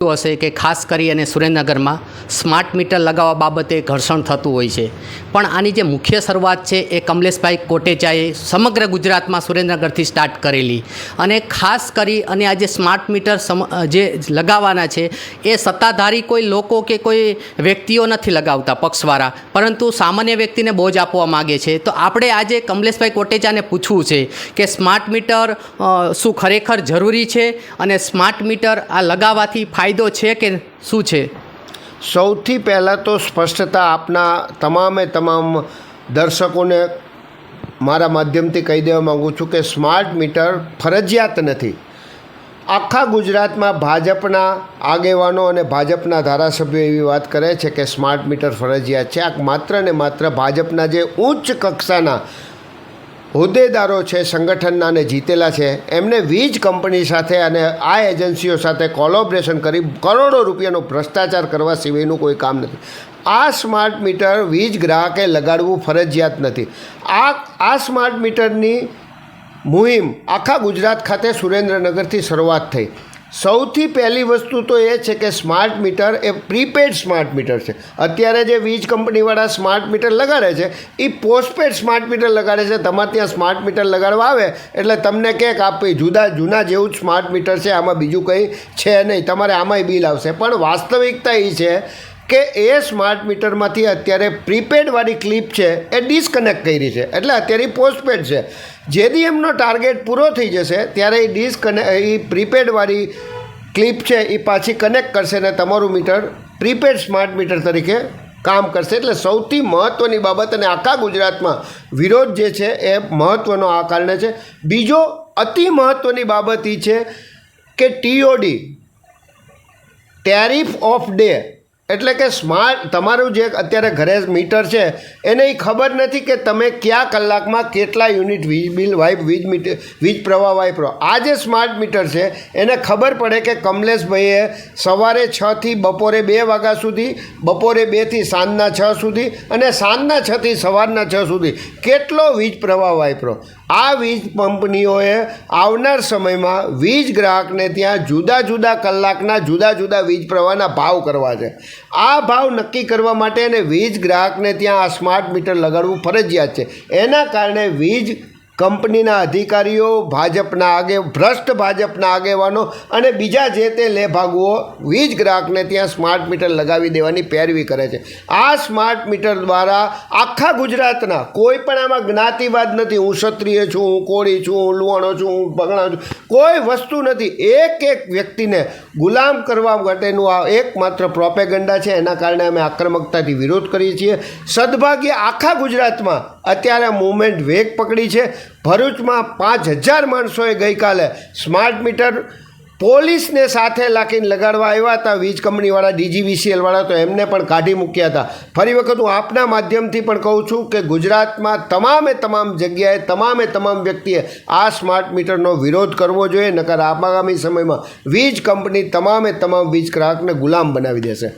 હશે કે ખાસ કરી અને સુરેન્દ્રનગરમાં સ્માર્ટ મીટર લગાવવા બાબતે ઘર્ષણ થતું હોય છે, પણ આની જે મુખ્ય શરૂઆત છે એ કમલેશભાઈ કોટેચાએ સમગ્ર ગુજરાતમાં સુરેન્દ્રનગરથી સ્ટાર્ટ કરેલી, અને ખાસ કરી અને આ જે સ્માર્ટ મીટર જે લગાવવાના છે એ સત્તાધારી કોઈ લોકો કે કોઈ વ્યક્તિઓ નથી લગાવતા પક્ષવાળા, પરંતુ સામાન્ય વ્યક્તિને બોજ આપવા માગે છે. તો આપણે આજે કમલેશભાઈ કોટેચાને પૂછવું છે કે સ્માર્ટ મીટર શું ખરેખર જરૂરી છે અને સ્માર્ટ મીટર આ લગાવવાથી ફાયદો છે કે શું છે? સૌથી પહેલાં તો સ્પષ્ટતા આપના તમામ દર્શકોને મારા માધ્યમથી કહી દેવા માગું છું કે સ્માર્ટ મીટર ફરજિયાત નથી. આખા ગુજરાતમાં ભાજપના આગેવાનો અને ભાજપના ધારાસભ્યો એવી વાત કરે છે કે સ્માર્ટ મીટર ફરજિયાત છે. આ માત્ર ને માત્ર ભાજપના જે ઉચ્ચ કક્ષાના હોદ્દેદારો છે, સંગઠનના અને જીતેલા છે, એમને વીજ કંપની સાથે અને આ એજન્સીઓ સાથે કોલોબરેશન કરી કરોડો રૂપિયાનો ભ્રષ્ટાચાર કરવા સિવાયનું કોઈ કામ નથી. આ સ્માર્ટ મીટર વીજ ગ્રાહકે લગાડવું ફરજિયાત નથી. આ સ્માર્ટ મીટરની મુહિમ આખા ગુજરાત ખાતે સુરેન્દ્રનગરથી શરૂઆત થઈ. સૌથી પહેલી વસ્તુ તો એ છે કે સ્માર્ટ મીટર એ પ્રીપેડ સ્માર્ટ મીટર છે. અત્યારે જે વીજ કંપનીવાળા સ્માર્ટ મીટર લગાડે છે એ પોસ્ટપેડ સ્માર્ટ મીટર લગાડે છે. તમારે ત્યાં સ્માર્ટ મીટર લગાડવા આવે એટલે તમને કહે કે આપી જૂના જેવું જ સ્માર્ટ મીટર છે, આમાં બીજું કંઈ છે નહીં, તમારે આમાંય બિલ આવશે. પણ વાસ્તવિકતા એ છે કે એ સ્માર્ટ મીટરમાંથી અત્યારે પ્રીપેડવાળી ક્લિપ છે એ ડિસ્કનેક્ટ કરી છે, એટલે અત્યારે પોસ્ટપેડ છે. જેથી એમનો ટાર્ગેટ પૂરો થઈ જશે ત્યારે એ પ્રીપેડવાળી ક્લિપ છે એ પાછી કનેક્ટ કરશે અને તમારું મીટર પ્રીપેડ સ્માર્ટ મીટર તરીકે કામ કરશે. એટલે સૌથી મહત્ત્વની બાબત, અને આખા ગુજરાતમાં વિરોધ જે છે એ મહત્ત્વનો આ કારણે છે. બીજો અતિ મહત્ત્વની બાબત એ છે કે TOD, ટેરિફ ઓફ ડે, એટલે કે સ્માર્ટ તમારું જે અત્યારે ઘરે મીટર છે એને એ ખબર નથી કે તમે કયા કલાકમાં કેટલા યુનિટ વીજ પ્રવાહ વાપરો. આ જે સ્માર્ટ મીટર છે એને ખબર પડે કે કમલેશભાઈએ સવારે 6 થી બપોરે 2 વાગ્યા સુધી, બપોરે 2 થી સાંજના 6 સુધી અને સાંજના 6 થી સવારના 6 સુધી કેટલો વીજ પ્રવાહ વાપરો. આ વીજ કંપનીઓએ આવનાર સમયમાં વીજ ગ્રાહકને ત્યાં જુદા જુદા કલાકના જુદા જુદા વીજ પ્રવાહના ભાવ કરવા છે. આ ભાવ નક્કી કરવા માટે અને વીજ ગ્રાહકને ત્યાં આ સ્માર્ટ મીટર લગાડવું ફરજિયાત છે. એના કારણે વીજ કંપનીના અધિકારીઓ, ભ્રષ્ટ ભાજપના આગેવાનો અને બીજા જે તે લેભાગુઓ વીજ ગ્રાહકને ત્યાં સ્માર્ટ મીટર લગાવી દેવાની પેરવી કરે છે. આ સ્માર્ટ મીટર દ્વારા આખા ગુજરાતના કોઈ પણ આમાં જ્ઞાતિવાદ નથી, હું ક્ષત્રિય છું, હું કોળી છું, હું લુહાણો છું, હું બગણા છું, કોઈ વસ્તુ નથી. એક વ્યક્તિને ગુલામ કરવા માટેનું આ એકમાત્ર પ્રોપેગન્ડા છે. એના કારણે અમે આક્રમકતાથી વિરોધ કરીએ છીએ. સદભાગ્યે આખા ગુજરાતમાં અત્યારે મૂવમેન્ટ વેગ પકડી છે. ભરૂચમાં 5000 માણસોએ ગઈકાલે સ્માર્ટ મીટર પોલીસને સાથે લાખીને લગાડવા આવ્યા હતા, વીજ કંપનીવાળા DGVCL વાળા, તો એમને પણ કાઢી મૂક્યા હતા. ફરી વખત હું આપના માધ્યમથી પણ કહું છું કે ગુજરાતમાં તમામ જગ્યાએ તમામ વ્યક્તિએ આ સ્માર્ટ મીટરનો વિરોધ કરવો જોઈએ, નકર આગામી સમયમાં વીજ કંપની તમામ વીજ ગ્રાહકને ગુલામ બનાવી દેશે.